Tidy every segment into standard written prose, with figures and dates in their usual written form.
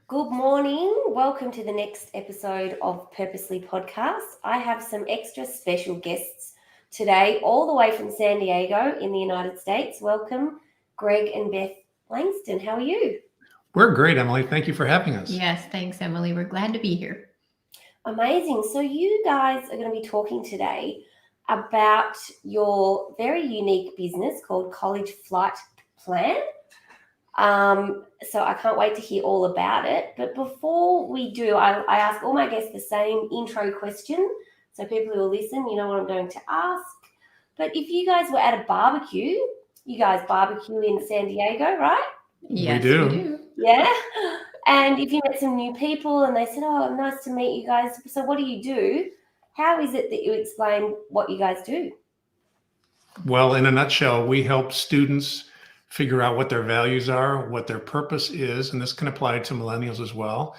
Good morning. Welcome to the next episode of Purposely Podcast. I have some extra special guests today, all the way from San Diego in the United States. Welcome, Greg and Beth Langston. How are you? We're great, Emily. Thank you for having us. Yes, thanks, Emily. We're glad to be here. Amazing. So, you guys are going to be talking today about your very unique business called College Flight Plan. So I can't wait to hear all about it. But before we do, I ask all my guests the same intro question. So people who will listen, you know what I'm going to ask. But if you guys were at a barbecue, you guys barbecue in San Diego, right? Yes, do. we do. Yeah. And if you met some new people and they said, oh, nice to meet you guys. So what do? How is it that you explain what you guys do? Well, in a nutshell, we help students figure out what their values are, what their purpose is, and this can apply to millennials as well,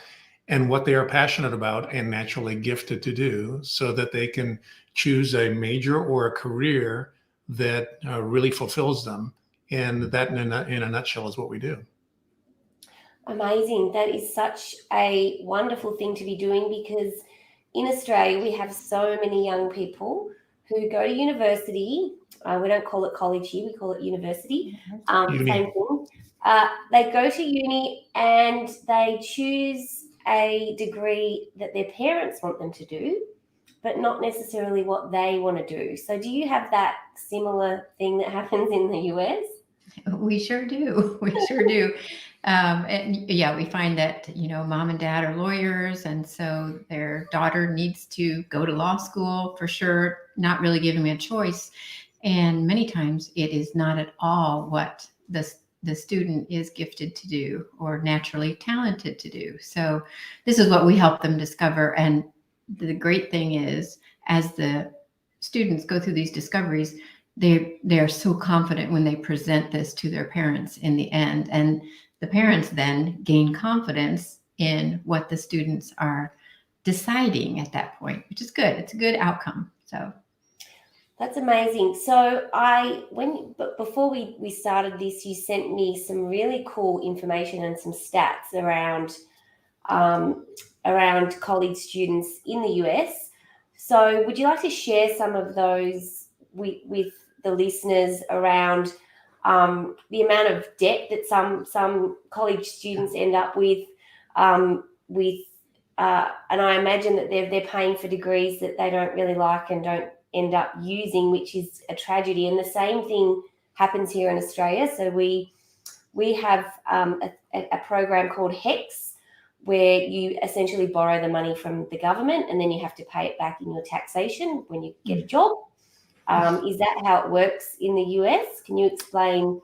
and what they are passionate about and naturally gifted to do so that they can choose a major or a career that really fulfills them. And that, in a nutshell, is what we do. Amazing. That is such a wonderful thing to be doing because in Australia, we have so many young people who go to university. We don't call it college here, we call it university. Uni. Same thing. They go to uni and they choose a degree that their parents want them to do, but not necessarily what they want to do. So do you have that similar thing that happens in the US? We sure do. We sure do. And yeah, we find that, mom and dad are lawyers. And so their daughter needs to go to law school for sure, not really giving me a choice. And many times it is not at all what the student is gifted to do or naturally talented to do. So this is what we help them discover. And the great thing is, as the students go through these discoveries, they're so confident when they present this to their parents in the end. And the parents then gain confidence in what the students are deciding at that point, which is good. It's a good outcome. So that's amazing. So before we started this, you sent me some really cool information and some stats around college students in the US. So would you like to share some of those with the listeners around the amount of debt that some college students end up with, and I imagine that they're paying for degrees that they don't really like and don't end up using, which is a tragedy. And the same thing happens here in Australia. So we have a program called HEX, where you essentially borrow the money from the government and then you have to pay it back in your taxation when you get a job. Is that how it works in the US? Can you explain?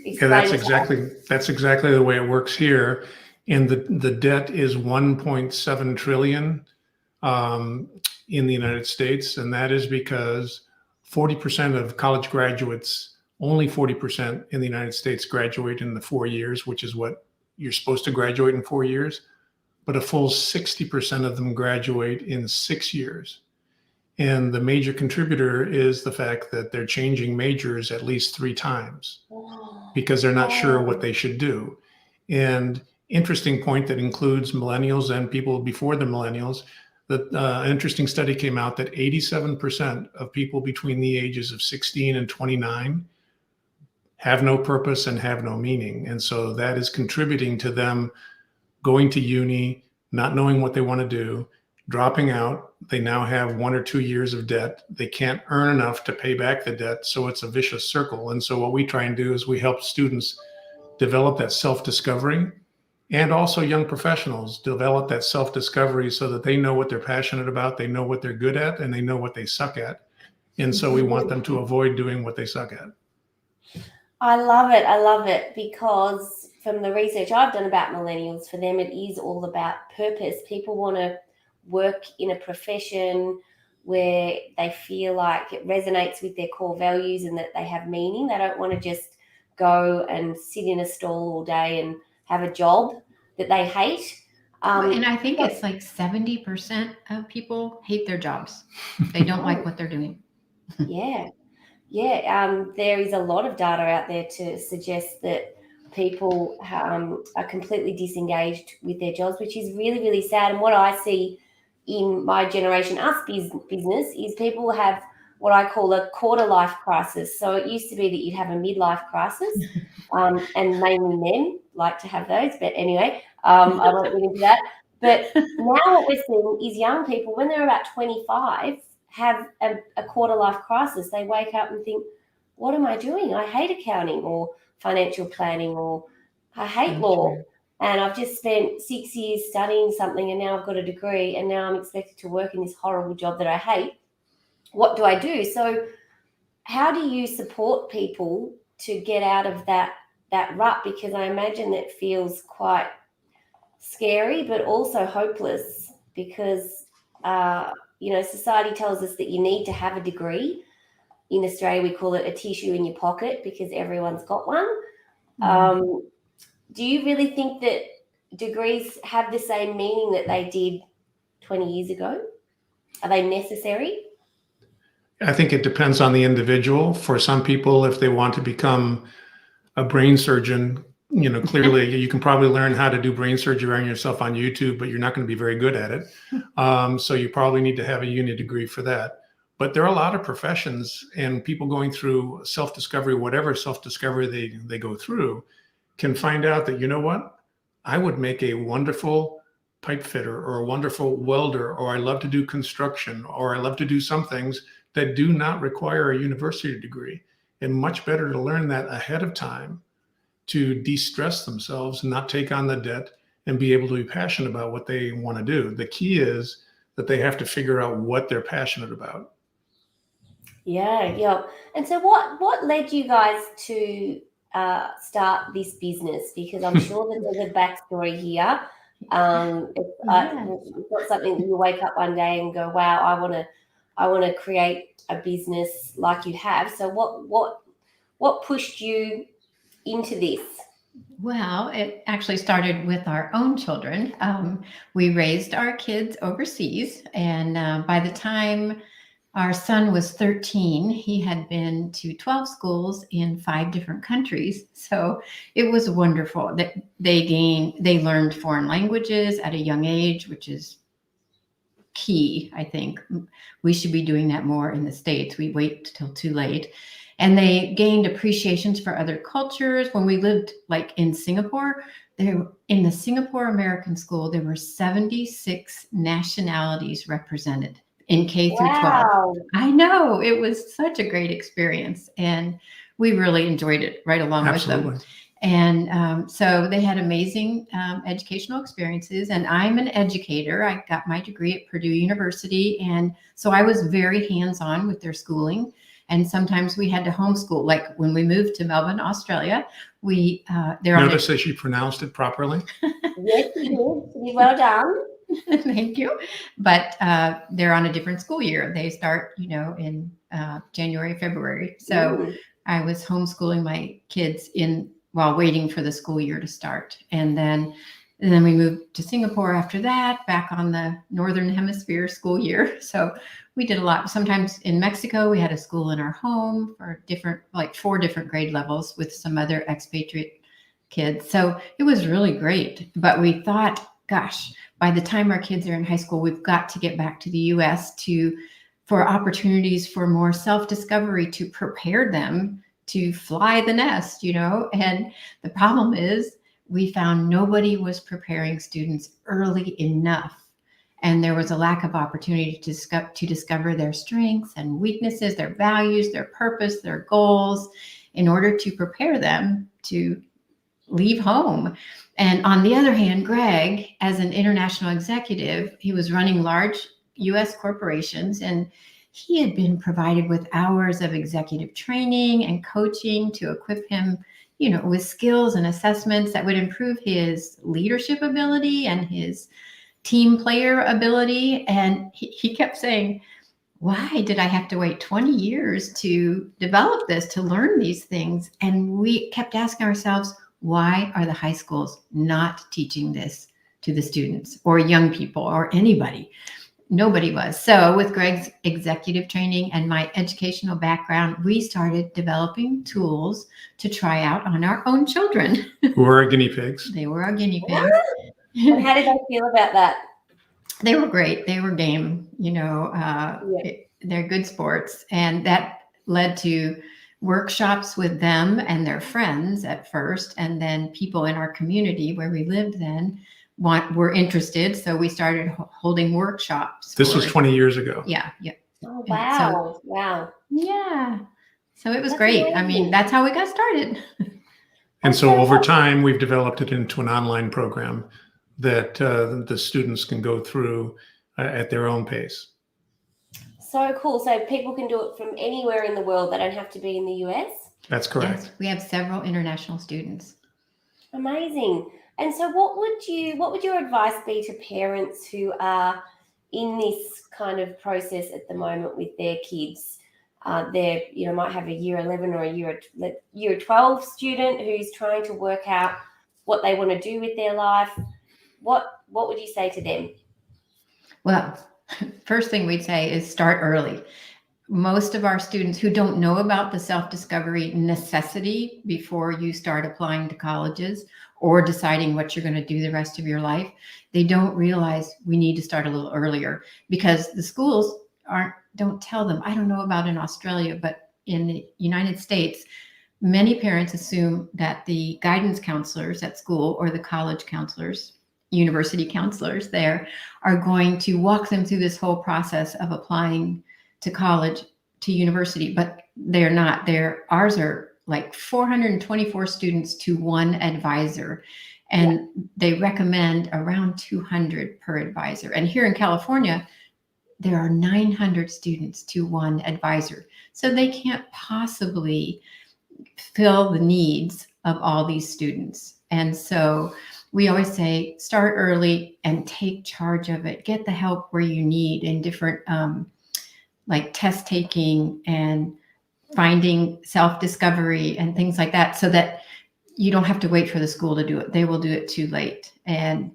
Yeah, that's exactly the way it works here. And the debt is 1.7 trillion in the United States, and that is because 40% of college graduates, only 40% in the United States graduate in the 4 years, which is what you're supposed to graduate in 4 years, but a full 60% of them graduate in 6 years. And the major contributor is the fact that they're changing majors at least 3 times because they're not sure what they should do. And interesting point that includes millennials and people before the millennials, that an interesting study came out that 87% of people between the ages of 16 and 29 have no purpose and have no meaning. And so that is contributing to them going to uni, not knowing what they want to do, dropping out. They now have 1 or 2 years of debt. They can't earn enough to pay back the debt. So it's a vicious circle. And so what we try and do is we help students develop that self-discovery, and also young professionals develop that self-discovery so that they know what they're passionate about, they know what they're good at, and they know what they suck at. And so we want them to avoid doing what they suck at. I love it because from the research I've done about millennials, for them it is all about purpose. People want to work in a profession where they feel like it resonates with their core values and that they have meaning. They don't want to just go and sit in a stall all day and have a job that they hate. And I think it's like 70% of people hate their jobs. They don't like what they're doing. Yeah. There is a lot of data out there to suggest that people are completely disengaged with their jobs, which is really, really sad. And what I see in my generation, us business, is people have what I call a quarter life crisis. So it used to be that you'd have a midlife crisis, and mainly men like to have those. But anyway, I won't get into that. But now what we're seeing is young people, when they're about 25, have a quarter life crisis. They wake up and think, what am I doing? I hate accounting or financial planning, or I hate law. True. And I've just spent 6 years studying something, and now I've got a degree, and now I'm expected to work in this horrible job that I hate. What do I do? So how do you support people to get out of that rut? Because I imagine that feels quite scary, but also hopeless, because society tells us that you need to have a degree. In Australia, we call it a tissue in your pocket because everyone's got one. Do you really think that degrees have the same meaning that they did 20 years ago? Are they necessary? I think it depends on the individual. For some people, if they want to become a brain surgeon, clearly you can probably learn how to do brain surgery on yourself on YouTube, but you're not going to be very good at it. So you probably need to have a uni degree for that. But there are a lot of professions, and people going through self-discovery, whatever self-discovery they go through, can find out that, you know what, I would make a wonderful pipe fitter or a wonderful welder, or I love to do construction, or I love to do some things that do not require a university degree. And much better to learn that ahead of time, to de-stress themselves, not take on the debt, and be able to be passionate about what they want to do. The key is that they have to figure out what they're passionate about. Yeah. And so what led you guys to start this business? Because I'm sure that there's a backstory here. It's not something that you wake up one day and go, wow, I want to create a business like you have. So what pushed you into this? Well, it actually started with our own children. We raised our kids overseas, and by the time our son was 13, he had been to 12 schools in 5 different countries. So it was wonderful that they learned foreign languages at a young age, which is key. I think we should be doing that more in the States. We wait till too late. And they gained appreciations for other cultures. When we lived like in Singapore, in the Singapore American School, there were 76 nationalities represented in K through 12. Wow. I know, it was such a great experience, and we really enjoyed it right along Absolutely. with them. And so they had amazing educational experiences, and I'm an educator. I got my degree at Purdue University, and so I was very hands-on with their schooling. And sometimes we had to homeschool. Like when we moved to Melbourne, Australia, Notice that she pronounced it properly. Yes, you did. Well done. Thank you. But they're on a different school year. They start, in January, February. So I was homeschooling my kids while waiting for the school year to start. And then we moved to Singapore after that, back on the Northern Hemisphere school year. So we did a lot. Sometimes in Mexico, we had a school in our home for 4 different grade levels with some other expatriate kids. So it was really great. But we thought, gosh, by the time our kids are in high school, we've got to get back to the U.S. for opportunities for more self-discovery, to prepare them to fly the nest, And the problem is we found nobody was preparing students early enough. And there was a lack of opportunity to discover their strengths and weaknesses, their values, their purpose, their goals, in order to prepare them to leave home. And on the other hand, Greg, as an international executive, he was running large U.S. corporations, and he had been provided with hours of executive training and coaching to equip him, with skills and assessments that would improve his leadership ability and his team player ability. And he kept saying, why did I have to wait 20 years to develop this, to learn these things? And we kept asking ourselves, why are the high schools not teaching this to the students or young people or anybody? nobody was. So with Greg's executive training and my educational background, we started developing tools to try out on our own children. Who are our guinea pigs? They were our guinea And pigs. how did they feel about that? They were great. They were game, they're good sports. And that led to workshops with them and their friends at first. And then people in our community where we lived then were interested. So we started holding workshops. This was 20 years ago. Yeah. Oh, Yeah, wow. Wow. Yeah. So it was That's great. I amazing. mean, that's how we got started. And so over time, we've developed it into an online program that the students can go through at their own pace. So cool. So people can do it from anywhere in the world. They don't have to be in the US. That's correct. Yes, we have several international students. Amazing. And so what would your advice be to parents who are in this kind of process at the moment with their kids? They might have a year 11 or a year 12 student who's trying to work out what they want to do with their life. What would you say to them? Well, first thing we'd say is start early. Most of our students who don't know about the self-discovery necessity before you start applying to colleges or deciding what you're going to do the rest of your life, they don't realize we need to start a little earlier because the schools don't tell them. I don't know about in Australia, but in the United States, many parents assume that the guidance counselors at school or the college counselors, university counselors there, are going to walk them through this whole process of applying to college, to university, but they're not. Ours are like 424 students to one advisor, and they recommend around 200 per advisor. And here in California, there are 900 students to one advisor. So they can't possibly fill the needs of all these students. And so we always say, start early and take charge of it. Get the help where you need in different, like test taking and finding self-discovery and things like that, so that you don't have to wait for the school to do it. They will do it too late. And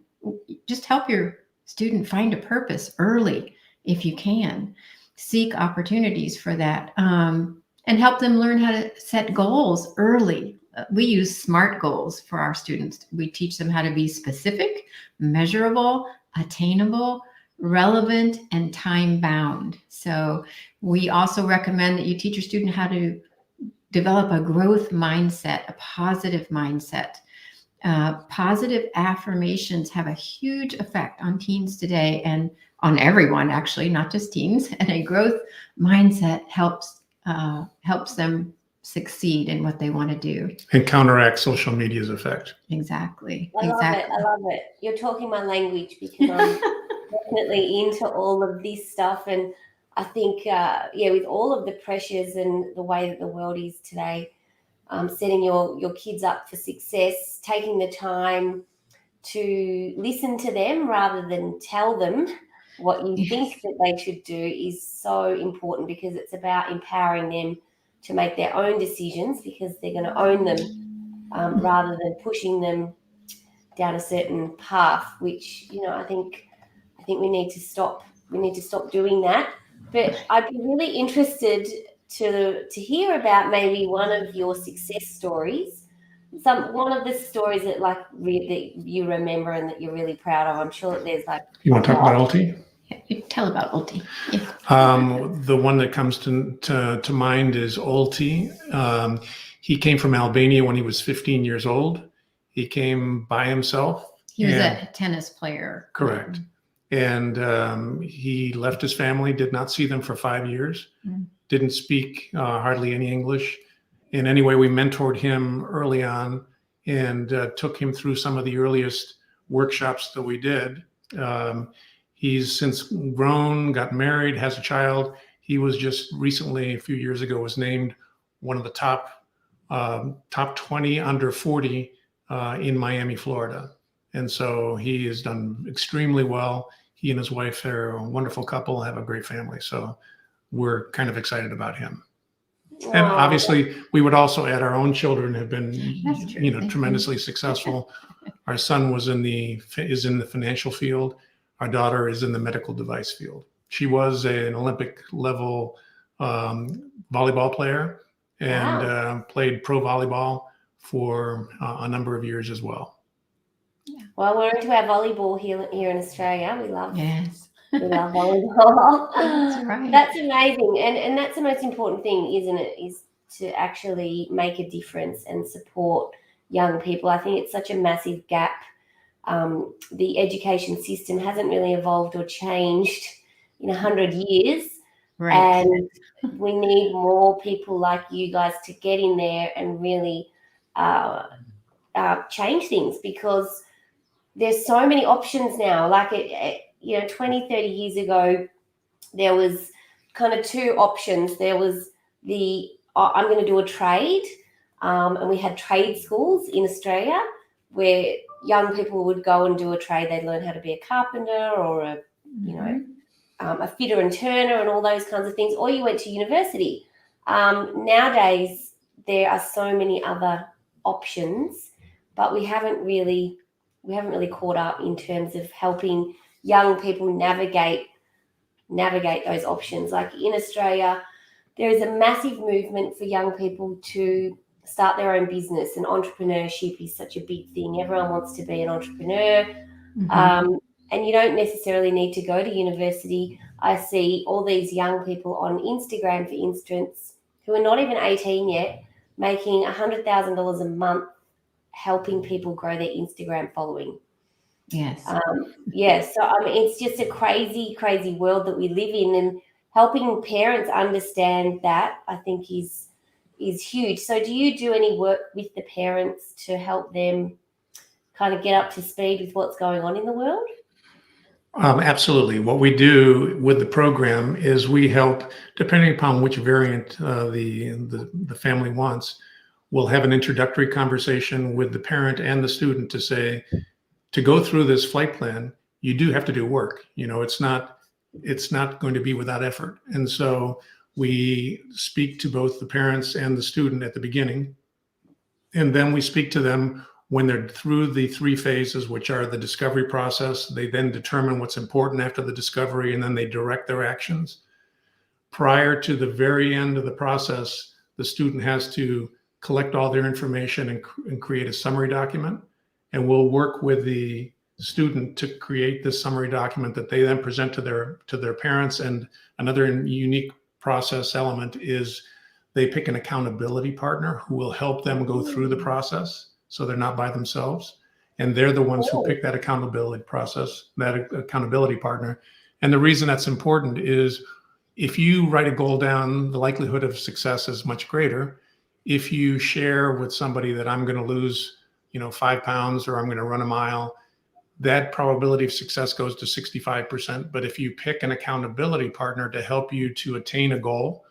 just help your student find a purpose early if you can. Seek opportunities for that, and help them learn how to set goals early. We use SMART goals for our students. We teach them how to be specific, measurable, attainable, relevant, and time-bound. So we also recommend that you teach your student how to develop a growth mindset, a positive mindset. Positive affirmations have a huge effect on teens today and on everyone, actually, not just teens. And a growth mindset helps them succeed in what they want to do. And counteract social media's effect. Exactly. I love it. You're talking my language because I'm definitely into all of this stuff. And I think, with all of the pressures and the way that the world is today, setting your kids up for success, taking the time to listen to them rather than tell them what you think that they should do is so important, because it's about empowering them to make their own decisions, because they're going to own them, rather than pushing them down a certain path, which, I think we need to stop. We need to stop doing that. But I'd be really interested to hear about maybe one of your success stories, one of the stories that that you remember and that you're really proud of. I'm sure that there's You want to talk about Ulti? Tell about Ulti. Yeah. The one that comes to mind is Ulti. He came from Albania when he was 15 years old. He came by himself. He was a tennis player. Correct. And he left his family, did not see them for 5 years, didn't speak hardly any English. And anyway, we mentored him early on and took him through some of the earliest workshops that we did. He's since grown, got married, has a child. He was just recently, a few years ago, was named one of the top 20 under 40 in Miami, Florida. And so he has done extremely well. He and his wife are a wonderful couple, have a great family. So we're kind of excited about him. And obviously, we would also add our own children have been, tremendously successful. Our son is in the financial field. our daughter is in the medical device field. She was an Olympic level volleyball player and played pro volleyball for a number of years as well. Well, we're into our volleyball here in Australia. We love volleyball. That's right. That's amazing. And that's the most important thing, isn't it? Is to actually make a difference and support young people. I think it's such a massive gap. The education system hasn't really evolved or changed in 100 years. Right. And we need more people like you guys to get in there and really change things, because there's so many options now. Like, 20, 30 years ago, there was kind of two options. There was I'm going to do a trade, and we had trade schools in Australia where young people would go and do a trade. They'd learn how to be a carpenter or a fitter and turner and all those kinds of things, or you went to university. Nowadays, there are so many other options, but we haven't really caught up in terms of helping young people navigate those options. Like in Australia, there is a massive movement for young people to start their own business, and entrepreneurship is such a big thing. Everyone wants to be an entrepreneur. And you don't necessarily need to go to university. I see all these young people on Instagram, for instance, who are not even 18 yet, making $100,000 a month helping people grow their Instagram following. Yes. So it's just a crazy, crazy world that we live in, and helping parents understand that, I think, is huge. So do you do any work with the parents to help them kind of get up to speed with what's going on in the world? Absolutely. What we do with the program is we help, depending upon which variant the family wants, we'll have an introductory conversation with the parent and the student to say, to go through this flight plan, you do have to do work. It's not going to be without effort. And so we speak to both the parents and the student at the beginning, and then we speak to them when they're through the 3 phases, which are the discovery process. They then determine what's important after the discovery, and then they direct their actions. Prior to the very end of the process, the student has to collect all their information and create a summary document. And we'll work with the student to create this summary document that they then present to their parents. And another unique process element is they pick an accountability partner who will help them go through the process, so they're not by themselves. And they're the ones who pick that accountability process, that accountability partner. And the reason that's important is if you write a goal down, the likelihood of success is much greater. If you share with somebody that I'm going to lose 5 pounds or I'm going to run a mile, that probability of success goes to 65%. But if you pick an accountability partner to help you to attain a goal,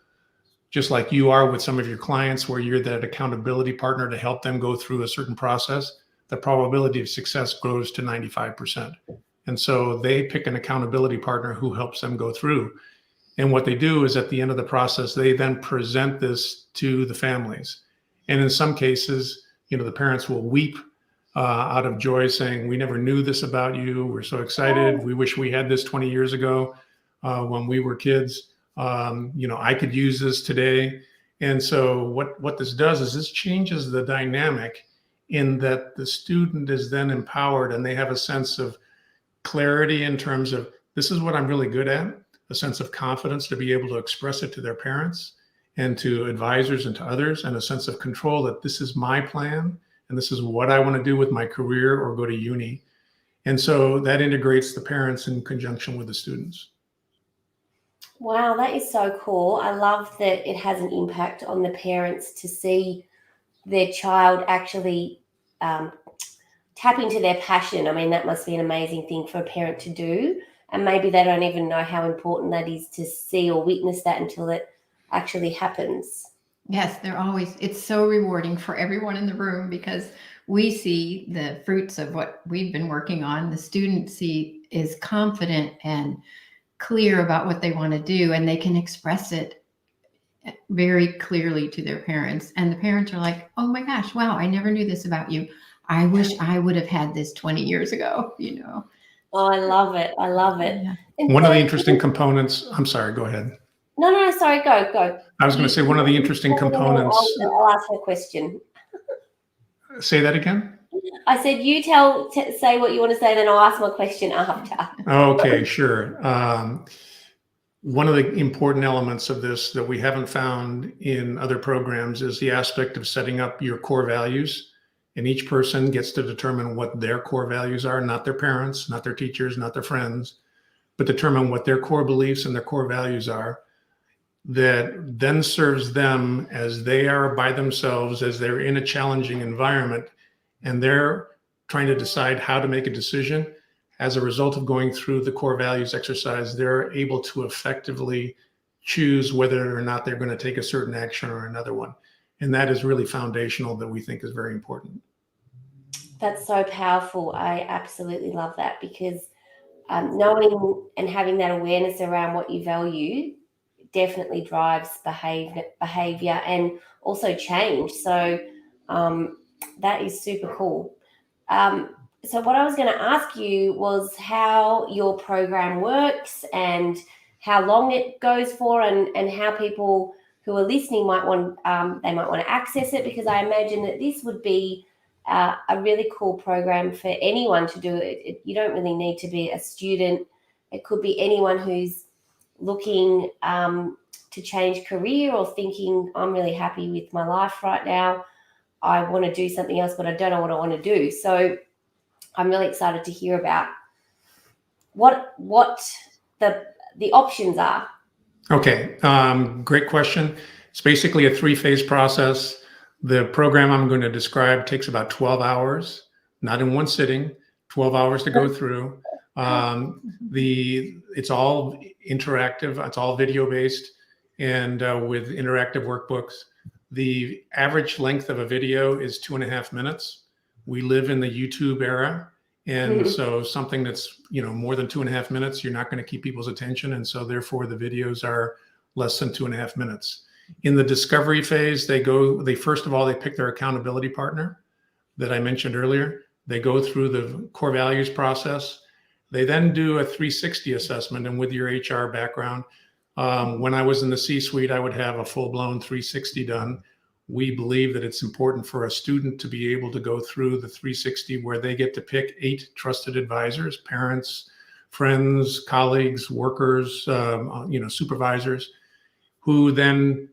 just like you are with some of your clients, where you're that accountability partner to help them go through a certain process, the probability of success grows to 95%. And so they pick an accountability partner who helps them go through. And what they do is at the end of the process, they then present this to the families. And in some cases, the parents will weep out of joy, saying, we never knew this about you. We're so excited. We wish we had this 20 years ago when we were kids. I could use this today. And so what this does is this changes the dynamic, in that the student is then empowered and they have a sense of clarity in terms of, this is what I'm really good at, a sense of confidence to be able to express it to their parents and to advisors and to others, and a sense of control that this is my plan and this is what I want to do with my career or go to uni. And so that integrates the parents in conjunction with the students. Wow, that is so cool. I love that it has an impact on the parents to see their child actually tap into their passion. I mean, that must be an amazing thing for a parent to do. And maybe they don't even know how important that is to see or witness that until it actually happens. Yes, it's so rewarding for everyone in the room, because we see the fruits of what we've been working on. The student is confident and clear about what they want to do, and they can express it very clearly to their parents. And the parents are like, oh my gosh, wow, I never knew this about you. I wish I would have had this 20 years ago, Oh, I love it. I love it. Yeah. And One of the so- interesting components, I'm sorry, go ahead. No, sorry, go. I was going to say one of the interesting components, I'll ask her question. say that again? I said, you say what you want to say, then I'll ask my question after. Okay, sure. One of the important elements of this that we haven't found in other programs is the aspect of setting up your core values. And each person gets to determine what their core values are, not their parents, not their teachers, not their friends, but determine what their core beliefs and their core values are. That then serves them as they are by themselves, as they're in a challenging environment, and they're trying to decide how to make a decision. As a result of going through the core values exercise, they're able to effectively choose whether or not they're going to take a certain action or another one. And that is really foundational, that we think is very important. That's so powerful. I absolutely love that, because knowing and having that awareness around what you value definitely drives behavior and also change. So that is super cool. So what I was going to ask you was how your program works and how long it goes for, and how people who are listening might want to access it, because I imagine that this would be a really cool program for anyone to do. You don't really need to be a student. It could be anyone who's looking to change career, or thinking, I'm really happy with my life right now, I want to do something else, but I don't know what I want to do. So I'm really excited to hear about what the options are. Okay, great question. It's basically a 3-phase process. The program I'm going to describe takes about 12 hours, not in one sitting, 12 hours to go through. It's all interactive, it's all video based, and with interactive workbooks. The average length of a video is 2.5 minutes. We live in the YouTube era. And so something that's, more than 2.5 minutes, you're not going to keep people's attention. And so therefore the videos are less than 2.5 minutes. In the discovery phase, they first of all, they pick their accountability partner that I mentioned earlier. They go through the core values process. They then do a 360 assessment. And with your HR background, when I was in the C-suite, I would have a full-blown 360 done. We believe that it's important for a student to be able to go through the 360, where they get to pick 8 trusted advisors, parents, friends, colleagues, workers, supervisors, who then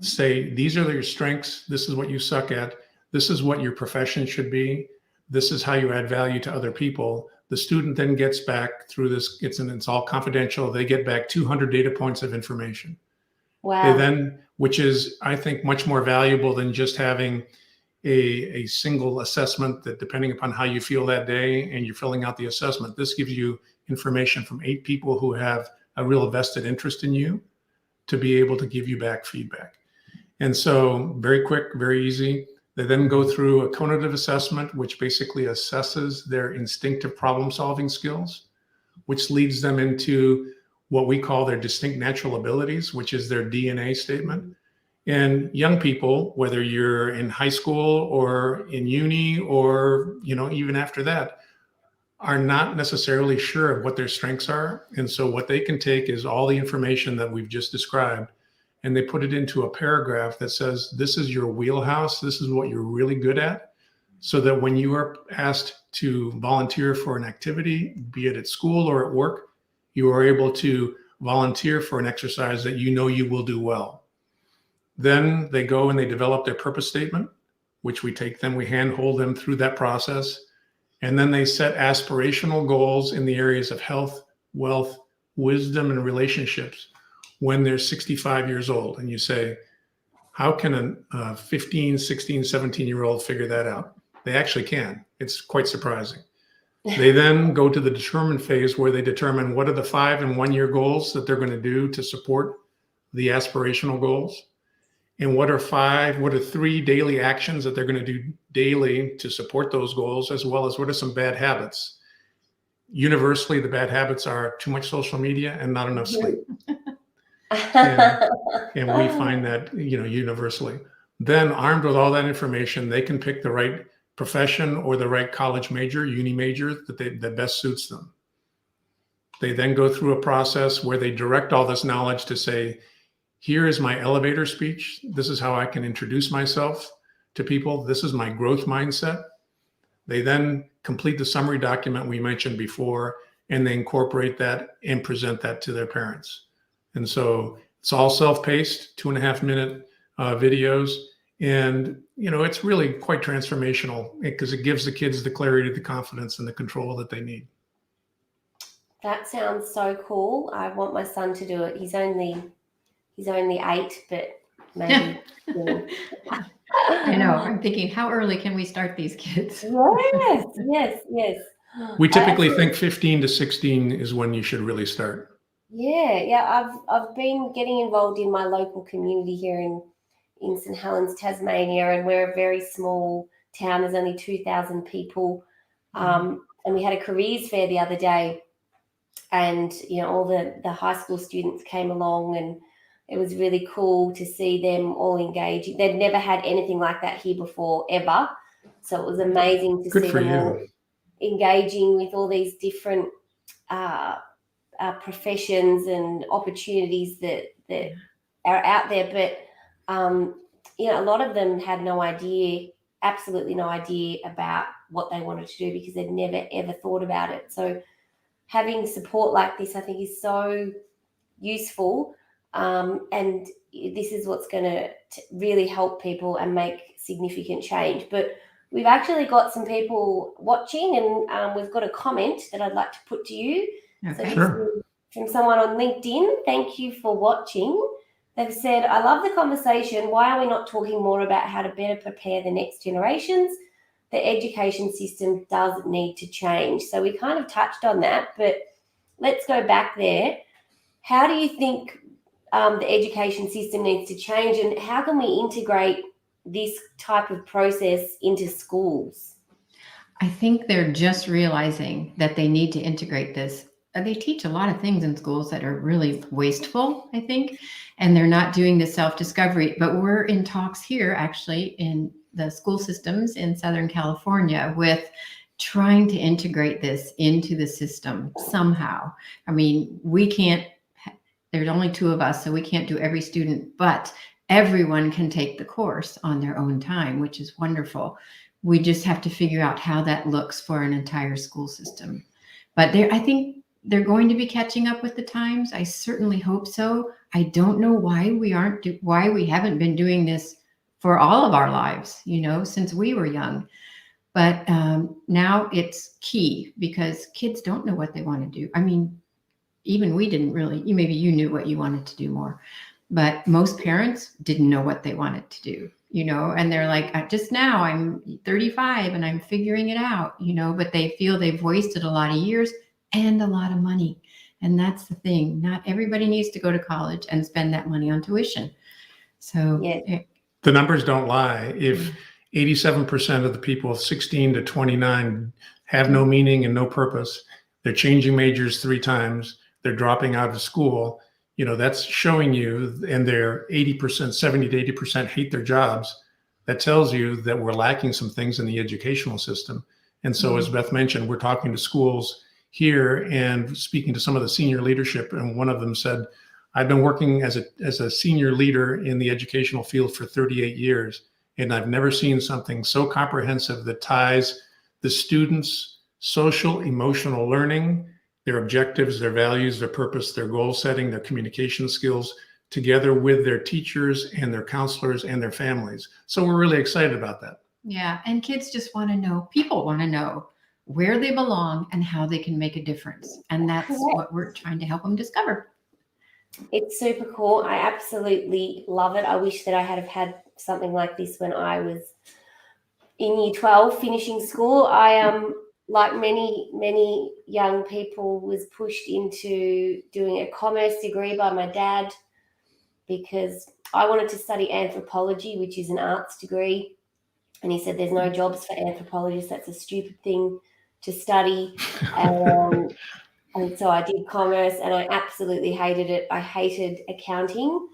say, these are your strengths. This is what you suck at. This is what your profession should be. This is how you add value to other people. The student then gets back through this, it's all confidential. They get back 200 data points of information. Wow. They then, which is, I think, much more valuable than just having a single assessment that, depending upon how you feel that day and you're filling out the assessment, this gives you information from 8 people who have a real vested interest in you to be able to give you back feedback. And so very quick, very easy. They then go through a cognitive assessment, which basically assesses their instinctive problem-solving skills, which leads them into what we call their distinct natural abilities, which is their DNA statement. And young people, whether you're in high school or in uni or, even after that, are not necessarily sure of what their strengths are. And so what they can take is all the information that we've just described, and they put it into a paragraph that says, this is your wheelhouse. This is what you're really good at. So that when you are asked to volunteer for an activity, be it at school or at work, you are able to volunteer for an exercise that you will do well. Then they go and they develop their purpose statement, which we handhold them through that process. And then they set aspirational goals in the areas of health, wealth, wisdom, and relationships when they're 65 years old. And you say, how can a 15, 16, 17-year-old figure that out? They actually can. It's quite surprising. They then go to the determine phase, where they determine what are the 5 and 1 year goals that they're going to do to support the aspirational goals. And what are 3 daily actions that they're going to do daily to support those goals, as well as what are some bad habits. Universally, the bad habits are too much social media and not enough sleep. And we find that, universally. Then, armed with all that information, they can pick the right profession or the right college major, uni major that best suits them. They then go through a process where they direct all this knowledge to say, here is my elevator speech. This is how I can introduce myself to people. This is my growth mindset. They then complete the summary document we mentioned before, and they incorporate that and present that to their parents. And so it's all self-paced, 2.5-minute videos. And, it's really quite transformational because it gives the kids the clarity, the confidence, and the control that they need. That sounds so cool. I want my son to do it. He's only 8, but maybe. I know. I'm thinking, how early can we start these kids? Yes. We typically think 15 to 16 is when you should really start. Yeah. I've been getting involved in my local community here in St. Helens, Tasmania, and we're a very small town. There's only 2,000 people, and we had a careers fair the other day, and all the high school students came along, and it was really cool to see them all engaging. They'd never had anything like that here before, ever. So it was amazing to see them all engaging with all these different professions and opportunities that are out there. But, a lot of them had no idea, absolutely no idea about what they wanted to do because they'd never, ever thought about it. So having support like this, I think, is so useful. And this is what's going to really help people and make significant change. But we've actually got some people watching, and we've got a comment that I'd like to put to you. Okay. So Sure. from someone on LinkedIn. Thank you for watching. They've said, I love the conversation. Why are we not talking more about how to better prepare the next generations? The education system does need to change. So we kind of touched on that, but let's go back there. How do you think the education system needs to change, and how can we integrate this type of process into schools? I think they're just realizing that they need to integrate this. They teach a lot of things in schools that are really wasteful, I think, and they're not doing the self-discovery. But we're in talks here, actually, in the school systems in Southern California with trying to integrate this into the system somehow. I mean, we can't, there's only 2 of us, so we can't do every student, but everyone can take the course on their own time, which is wonderful. We just have to figure out how that looks for an entire school system. But I think they're going to be catching up with the times. I certainly hope so. I don't know why we haven't been doing this for all of our lives, since we were young. But now it's key because kids don't know what they want to do. I mean, even we didn't really, maybe you knew what you wanted to do more, but most parents didn't know what they wanted to do, and they're like, just now I'm 35 and I'm figuring it out, but they feel they've wasted a lot of years and a lot of money. And that's the thing. Not everybody needs to go to college and spend that money on tuition. So the numbers don't lie. If 87% of the people of 16 to 29 have no meaning and no purpose, they're changing majors 3 times, they're dropping out of school, that's showing you, and they're 80%, 70 to 80% hate their jobs. That tells you that we're lacking some things in the educational system. And so, as Beth mentioned, we're talking to schools here and speaking to some of the senior leadership. And one of them said, I've been working as a senior leader in the educational field for 38 years, and I've never seen something so comprehensive that ties the students' social, emotional learning, their objectives, their values, their purpose, their goal setting, their communication skills, together with their teachers and their counselors and their families. So we're really excited about that. Yeah. And kids just want to know, people want to know where they belong and how they can make a difference. And that's what we're trying to help them discover. It's super cool. I absolutely love it. I wish that I had something like this when I was in year 12 finishing school. I like many young people, was pushed into doing a commerce degree by my dad because I wanted to study anthropology, which is an arts degree. And he said, there's no jobs for anthropologists. That's a stupid thing to study. And so I did commerce, and I absolutely hated it. I hated accounting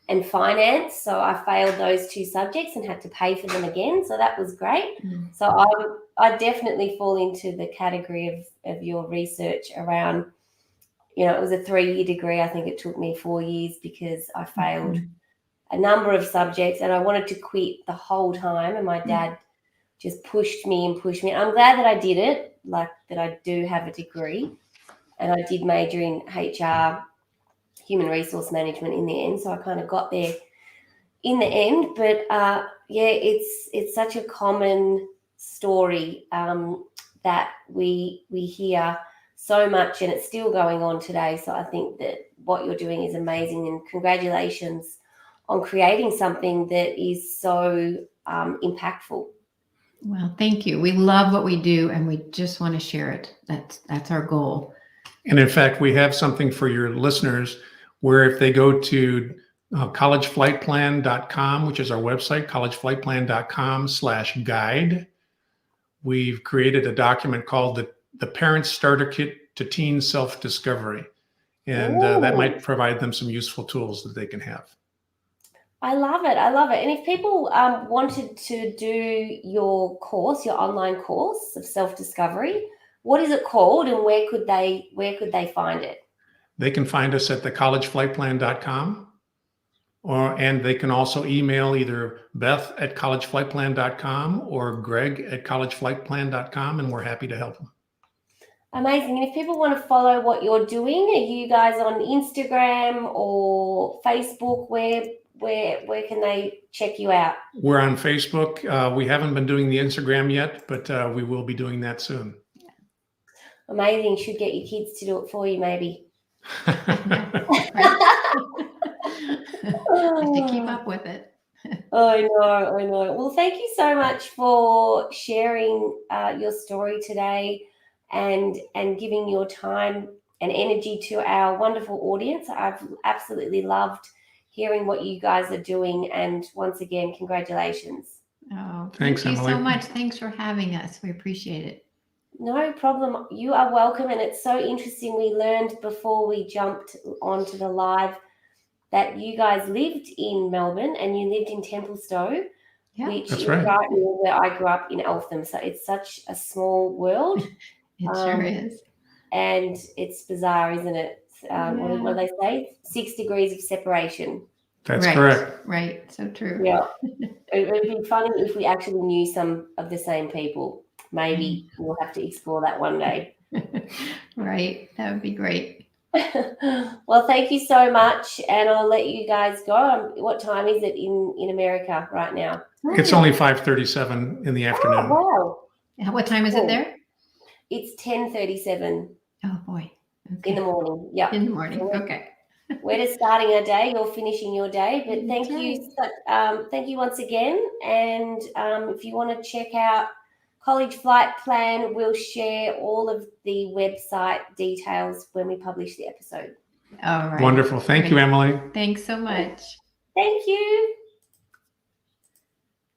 and finance. So I failed those 2 subjects and had to pay for them again. So that was great. So I definitely fall into the category of your research around it was a 3-year degree. I think it took me 4 years because I failed a number of subjects and I wanted to quit the whole time. And my dad just pushed me and pushed me. I'm glad that I did it, like that I do have a degree. And I did major in HR, human resource management in the end. So I kind of got there in the end. But it's such a common story that we hear so much, and it's still going on today. So I think that what you're doing is amazing, and congratulations on creating something that is so impactful. Well, thank you. We love what we do, and we just want to share it. That's our goal. And in fact, we have something for your listeners where if they go to collegeflightplan.com, which is our website, collegeflightplan.com/guide, we've created a document called the Parent Starter Kit to Teen Self-Discovery. And that might provide them some useful tools that they can have. I love it. I love it. And if people wanted to do your course, your online course of self-discovery, what is it called and where could they find it? They can find us at thecollegeflightplan.com, and they can also email either Beth at collegeflightplan.com or Greg at collegeflightplan.com, and we're happy to help them. Amazing. And if people want to follow what you're doing, are you guys on Instagram or Facebook? Where can they check you out? We're on Facebook. We haven't been doing the Instagram yet, but we will be doing that soon. Amazing. Should get your kids to do it for you, maybe. Have to keep up with it. I know. Well, thank you so much for sharing your story today and giving your time and energy to our wonderful audience. I've absolutely loved hearing what you guys are doing. And once again, congratulations. Oh, Thanks, thank you Emily. so much. Thanks for having us. We appreciate it. No problem. You are welcome. And it's so interesting. We learned before we jumped onto the live that you guys lived in Melbourne and you lived in Templestowe, which That's is right. near where I grew up in Eltham. So it's such a small world. It sure is. And it's bizarre, isn't it? What do they say? 6 degrees of separation. That's correct. Right. So true. Yeah. It would be funny if we actually knew some of the same people. Maybe we'll have to explore that one day. Right. That would be great. Well, thank you so much. And I'll let you guys go. What time is it in America right now? It's only 5:37 in the afternoon. Oh, wow. What time is it there? It's 10:37 Oh, boy. Okay. in the morning. Yeah. In the morning. Okay. We're just starting our day. You're finishing your day. But thank you once again. And if you want to check out College Flight Plan, we'll share all of the website details when we publish the episode. All right. Wonderful. Thank you, Emily. Thanks so much. Thank you.